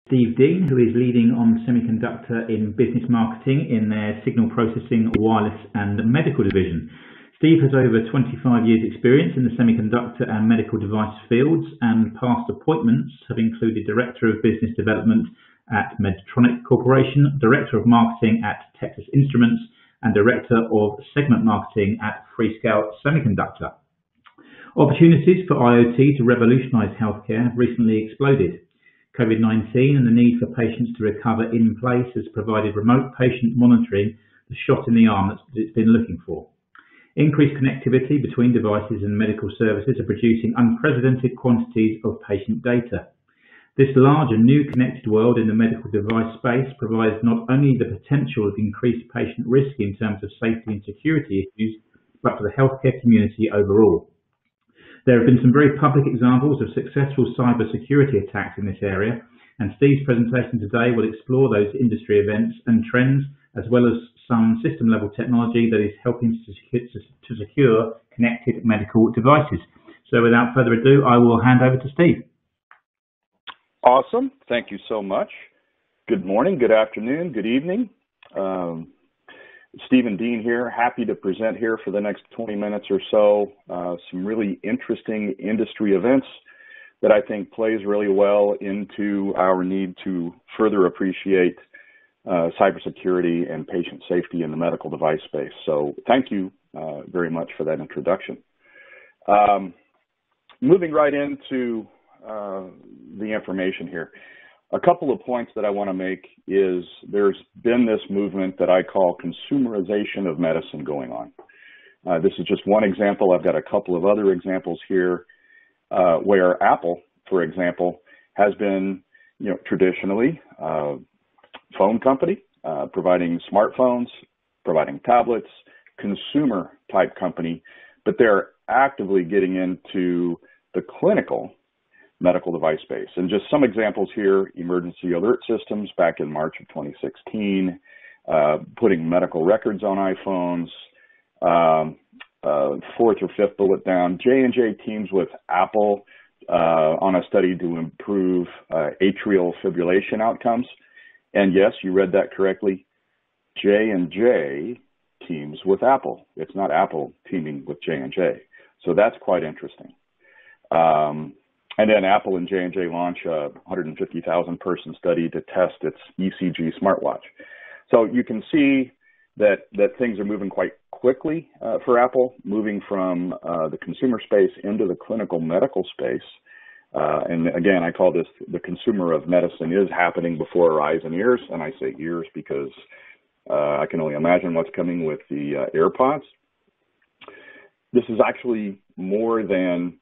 Steve Dean, who is leading ON Semiconductor in business marketing in their signal processing, wireless and medical division. Steve has over 25 years experience in the semiconductor and medical device fields, and past appointments have included Director of Business Development at Electronica Corporation, Director of Marketing at Texas Instruments, and Director of Segment Marketing at Freescale Semiconductor. Opportunities for IoT to revolutionize healthcare have recently exploded. COVID-19 and the need for patients to recover in place has provided remote patient monitoring the shot in the arm that it's been looking for. Increased connectivity between devices and medical services are producing unprecedented quantities of patient data. This large and new connected world in the medical device space provides not only the potential of increased patient risk in terms of safety and security issues, but for the healthcare community overall. There have been some very public examples of successful cybersecurity attacks in this area, and Steve's presentation today will explore those industry events and trends, as well as some system-level technology that is helping to secure connected medical devices. So without further ado, I will hand over to Steve. Awesome. Thank you so much. Good morning, good afternoon, good evening. Stephen Dean here, happy to present here for the next 20 minutes or so, some really interesting industry events that I think plays really well into our need to further appreciate cybersecurity and patient safety in the medical device space. So thank you very much for that introduction. Moving right into the information here. A couple of points that I want to make is there's been this movement that I call consumerization of medicine going on. This is just one example. I've got a couple of other examples here where Apple, for example, has been, traditionally a phone company, providing smartphones, providing tablets, consumer type company, but they're actively getting into the clinical medical device space. And just some examples here: emergency alert systems back in March of 2016, putting medical records on iPhones. Fourth or fifth bullet down, J&J teams with Apple on a study to improve atrial fibrillation outcomes. And yes, you read that correctly. J&J teams with Apple. It's not Apple teaming with J&J. So that's quite interesting. And then Apple and J&J launch a 150,000 person study to test its ECG smartwatch. So you can see that things are moving quite quickly for Apple, moving from the consumer space into the clinical medical space. And again, I call this the consumer of medicine is happening before our eyes and ears. And I say ears because I can only imagine what's coming with the AirPods. This is actually more than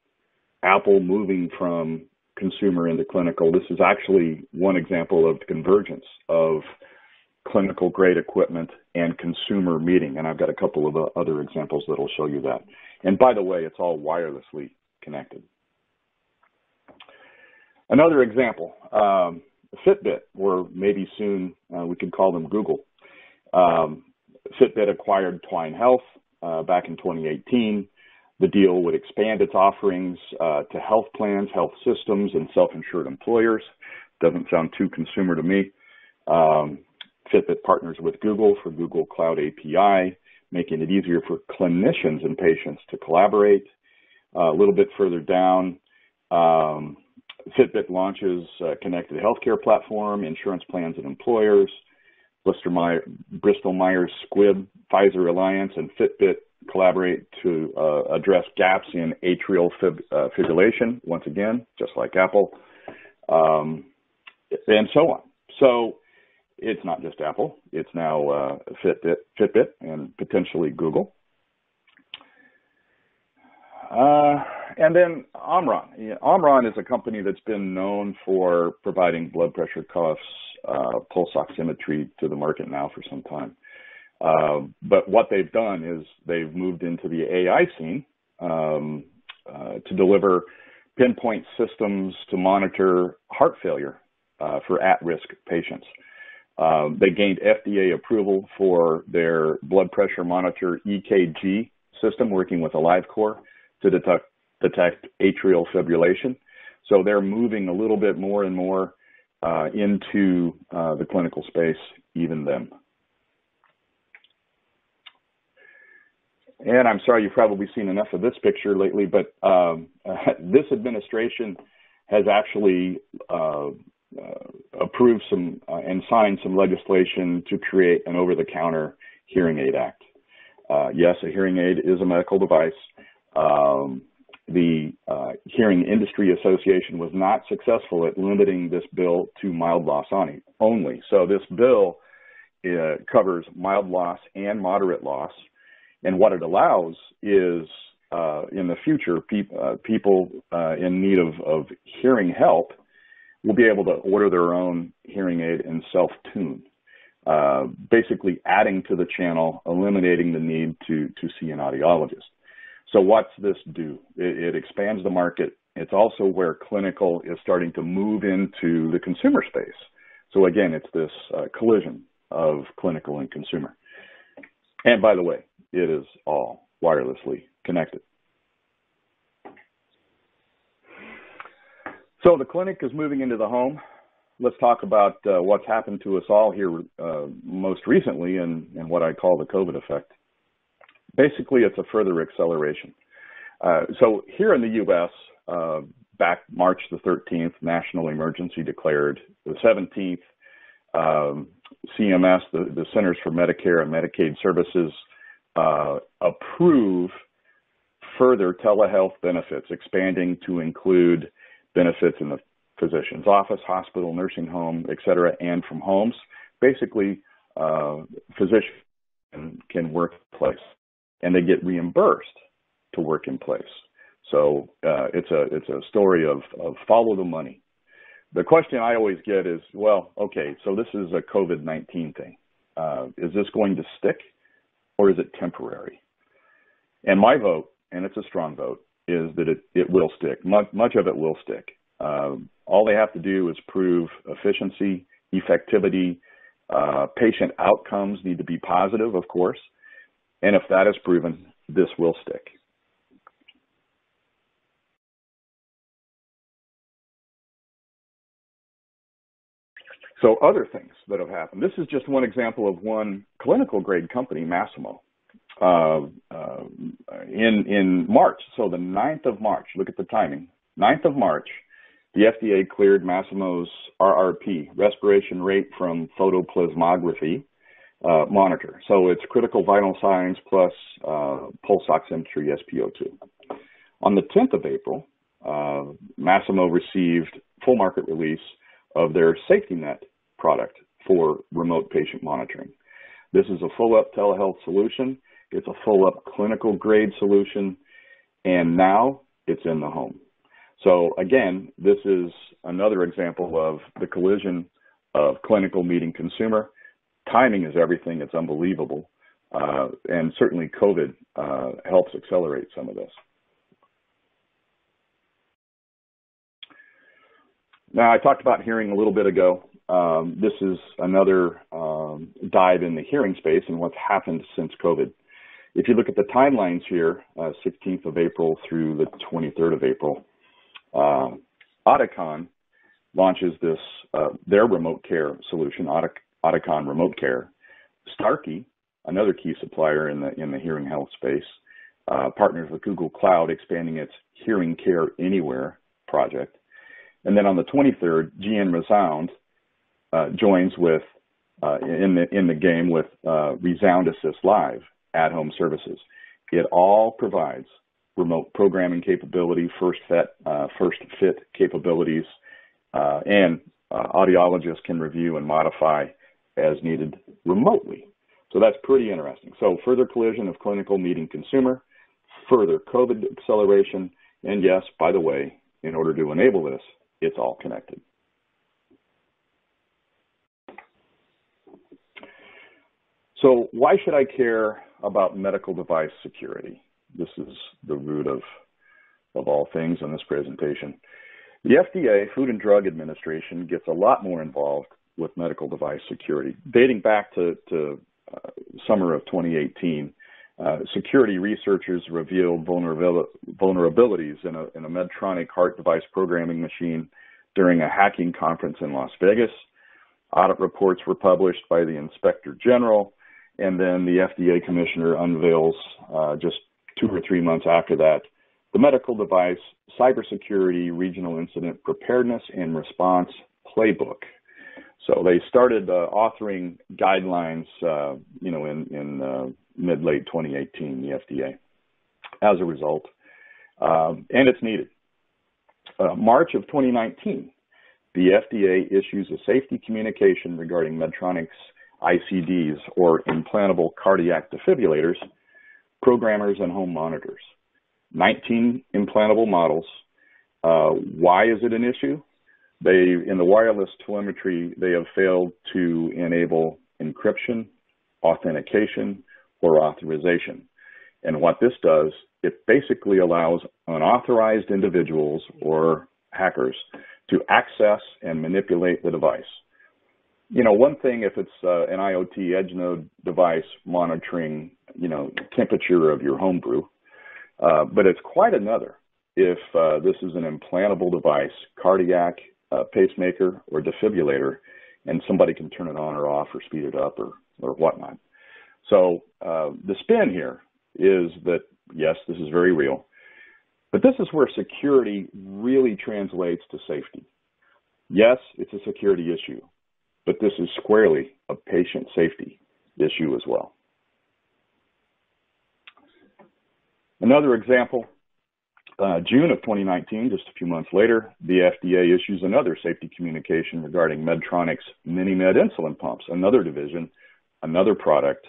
Apple moving from consumer into clinical. This is actually one example of the convergence of clinical grade equipment and consumer meeting. And I've got a couple of other examples that will show you that. And by the way, it's all wirelessly connected. Another example, Fitbit, or maybe soon we could call them Google. Fitbit acquired Twine Health back in 2018. The deal would expand its offerings to health plans, health systems, and self-insured employers. Doesn't sound too consumer to me. Fitbit partners with Google for Google Cloud API, making it easier for clinicians and patients to collaborate. A little bit further down, Fitbit launches a connected healthcare platform, insurance plans and employers. Bristol Myers Squibb, Pfizer Alliance, and Fitbit collaborate to address gaps in atrial fibrillation, once again, just like Apple, and so on. So it's not just Apple, it's now Fitbit, and potentially Google. And then Omron. Omron is a company that's been known for providing blood pressure cuffs, pulse oximetry to the market now for some time. But what they've done is they've moved into the AI scene to deliver pinpoint systems to monitor heart failure for at-risk patients. They gained FDA approval for their blood pressure monitor EKG system working with AliveCor to detect atrial fibrillation. So they're moving a little bit more and more into the clinical space even then. And I'm sorry, you've probably seen enough of this picture lately, but this administration has actually approved some and signed some legislation to create an over-the-counter hearing aid act. Yes, a hearing aid is a medical device. The Hearing Industry Association was not successful at limiting this bill to mild loss only. So this bill covers mild loss and moderate loss. And what it allows is, in the future, people in need of hearing help will be able to order their own hearing aid and self-tune, basically adding to the channel, eliminating the need to see an audiologist. So what's this do? It expands the market. It's also where clinical is starting to move into the consumer space. So again, it's this collision of clinical and consumer. And by the way, it is all wirelessly connected. So the clinic is moving into the home. Let's talk about what's happened to us all here most recently and what I call the COVID effect. Basically, it's a further acceleration. So here in the U.S., back March the 13th, national emergency declared. The 17th, CMS, the Centers for Medicare and Medicaid Services, approve further telehealth benefits, expanding to include benefits in the physician's office, hospital, nursing home, et cetera, and from homes. Basically, physicians can work in place, and they get reimbursed to work in place. So it's a story of follow the money. The question I always get is, well, okay, so this is a COVID-19 thing. Is this going to stick, or is it temporary? And my vote, and it's a strong vote, is that it will stick. Much of it will stick. All they have to do is prove efficiency, effectivity, patient outcomes need to be positive, of course. And if that is proven, this will stick. So other things that have happened. This is just one example of one clinical grade company, Massimo. In March, so the 9th of March, look at the timing, 9th of March, the FDA cleared Massimo's RRP, respiration rate from photoplasmography monitor. So it's critical vital signs plus pulse oximetry SpO2. On the 10th of April, Massimo received full market release of their safety net product for remote patient monitoring. This is a full-up telehealth solution. It's a full-up clinical grade solution, and now it's in the home. So again, this is another example of the collision of clinical meeting consumer. Timing is everything. It's unbelievable. And certainly COVID helps accelerate some of this. Now, I talked about hearing a little bit ago. This is another dive in the hearing space and what's happened since COVID. If you look at the timelines here, 16th of April through the 23rd of April, Autocon launches this their remote care solution, Autocon Remote Care. Starkey, another key supplier in the hearing health space, partners with Google Cloud, expanding its Hearing Care Anywhere project. And then on the 23rd, GN Resound joins with in the game with Resound Assist Live at-home services. It all provides remote programming capability, first fit capabilities, and audiologists can review and modify as needed remotely. So that's pretty interesting. So further collision of clinical meeting consumer, further COVID acceleration, and yes, by the way, in order to enable this, it's all connected. So why should I care about medical device security? This is the root of all things in this presentation. The FDA, Food and Drug Administration, gets a lot more involved with medical device security. Dating back to summer of 2018, security researchers revealed vulnerabilities in a Medtronic heart device programming machine during a hacking conference in Las Vegas. Audit reports were published by the Inspector General, and then the FDA Commissioner unveils just 2 or 3 months after that the Medical Device Cybersecurity Regional Incident Preparedness and Response Playbook. So they started authoring guidelines, in mid-late 2018, the FDA, as a result, and it's needed. March of 2019, the FDA issues a safety communication regarding Medtronic's ICDs, or implantable cardiac defibrillators, programmers, and home monitors. 19 implantable models. Why is it an issue? In the wireless telemetry, they have failed to enable encryption, authentication, or authorization. And what this does, it basically allows unauthorized individuals or hackers to access and manipulate the device. One thing if it's an IoT edge node device monitoring, temperature of your home brew, but it's quite another if this is an implantable device, cardiac pacemaker or defibrillator, and somebody can turn it on or off or speed it up or whatnot. So the spin here is that, yes, this is very real, but this is where security really translates to safety. Yes, it's a security issue, but this is squarely a patient safety issue as well. Another example, June of 2019, just a few months later, the FDA issues another safety communication regarding Medtronic's MiniMed insulin pumps, another division, another product.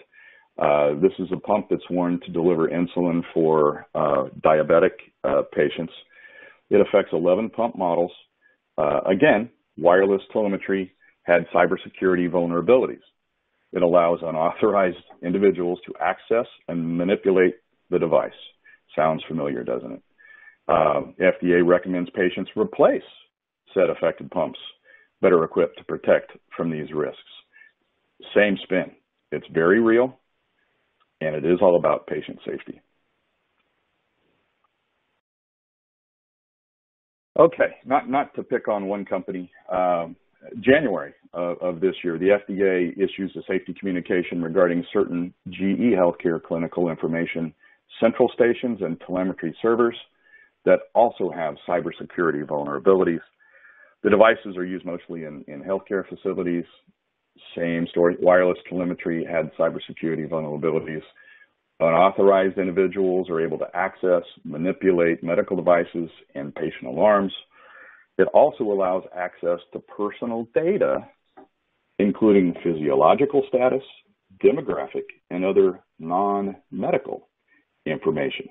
This is a pump that's worn to deliver insulin for diabetic patients. It affects 11 pump models. Again, wireless telemetry had cybersecurity vulnerabilities. It allows unauthorized individuals to access and manipulate the device. Sounds familiar, doesn't it? FDA recommends patients replace said affected pumps, better equipped to protect from these risks. Same spin. It's very real, and it is all about patient safety. Okay, not to pick on one company. January of this year, the FDA issues a safety communication regarding certain GE Healthcare clinical information central stations and telemetry servers that also have cybersecurity vulnerabilities. The devices are used mostly in healthcare facilities. Same story. Wireless telemetry had cybersecurity vulnerabilities. Unauthorized individuals are able to access, manipulate medical devices and patient alarms. It also allows access to personal data, including physiological status, demographic, and other non-medical information.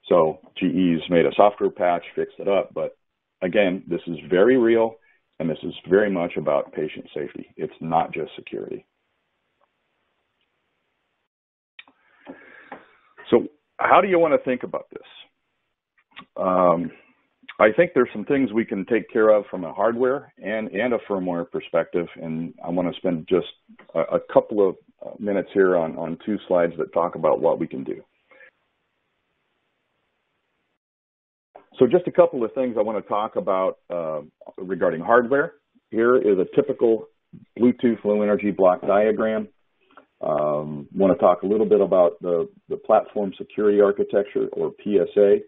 So GE's made a software patch, fixed it up, but again, this is very real, and this is very much about patient safety. It's not just security. So how do you want to think about this? I think there's some things we can take care of from a hardware and a firmware perspective, and I want to spend just a couple of minutes here on 2 slides that talk about what we can do. So just a couple of things I want to talk about regarding hardware. Here is a typical Bluetooth Low Energy block diagram. Want to talk a little bit about the Platform Security Architecture, or PSA.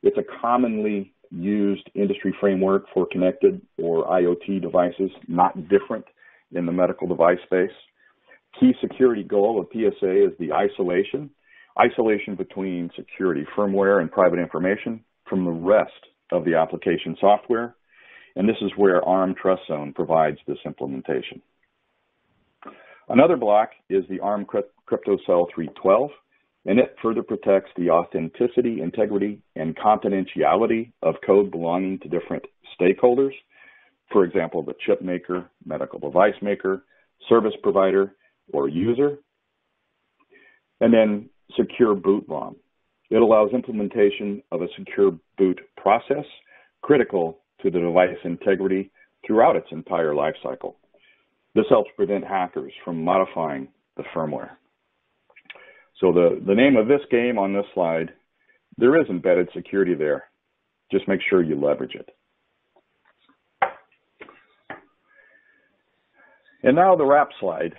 It's a commonly used industry framework for connected or IoT devices, not different in the medical device space. Key security goal of PSA is the isolation between security firmware and private information from the rest of the application software. And this is where ARM Trust Zone provides this implementation. Another block is the ARM CryptoCell 312, and it further protects the authenticity, integrity, and confidentiality of code belonging to different stakeholders. For example, the chip maker, medical device maker, service provider, or user. And then secure boot ROM. It allows implementation of a secure boot process critical to the device integrity throughout its entire life cycle. This helps prevent hackers from modifying the firmware. So the name of this game on this slide, there is embedded security there. Just make sure you leverage it. And now the wrap slide,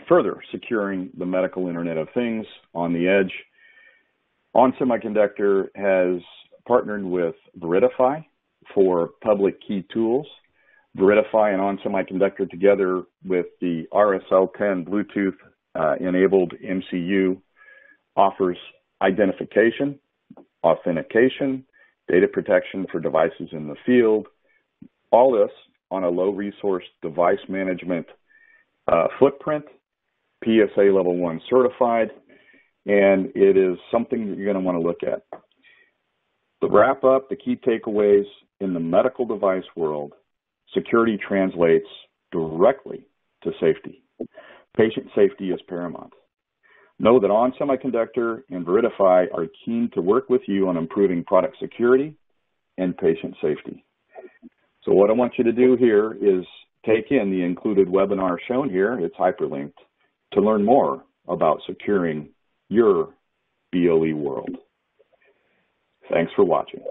further securing the medical Internet of Things on the edge. ON Semiconductor has partnered with Veridify for public key tools. Veridify and ON Semiconductor, together with the RSL10 Bluetooth enabled MCU, offers identification, authentication, data protection for devices in the field, all this on a low resource device management footprint, PSA level 1 certified, and it is something that you're going to want to look at. To wrap up, the key takeaways: in the medical device world, security translates directly to safety. Patient safety is paramount. Know that ON Semiconductor and Veridify are keen to work with you on improving product security and patient safety. So what I want you to do here is take in the included webinar shown here, it's hyperlinked, to learn more about securing your BLE world. Thanks for watching.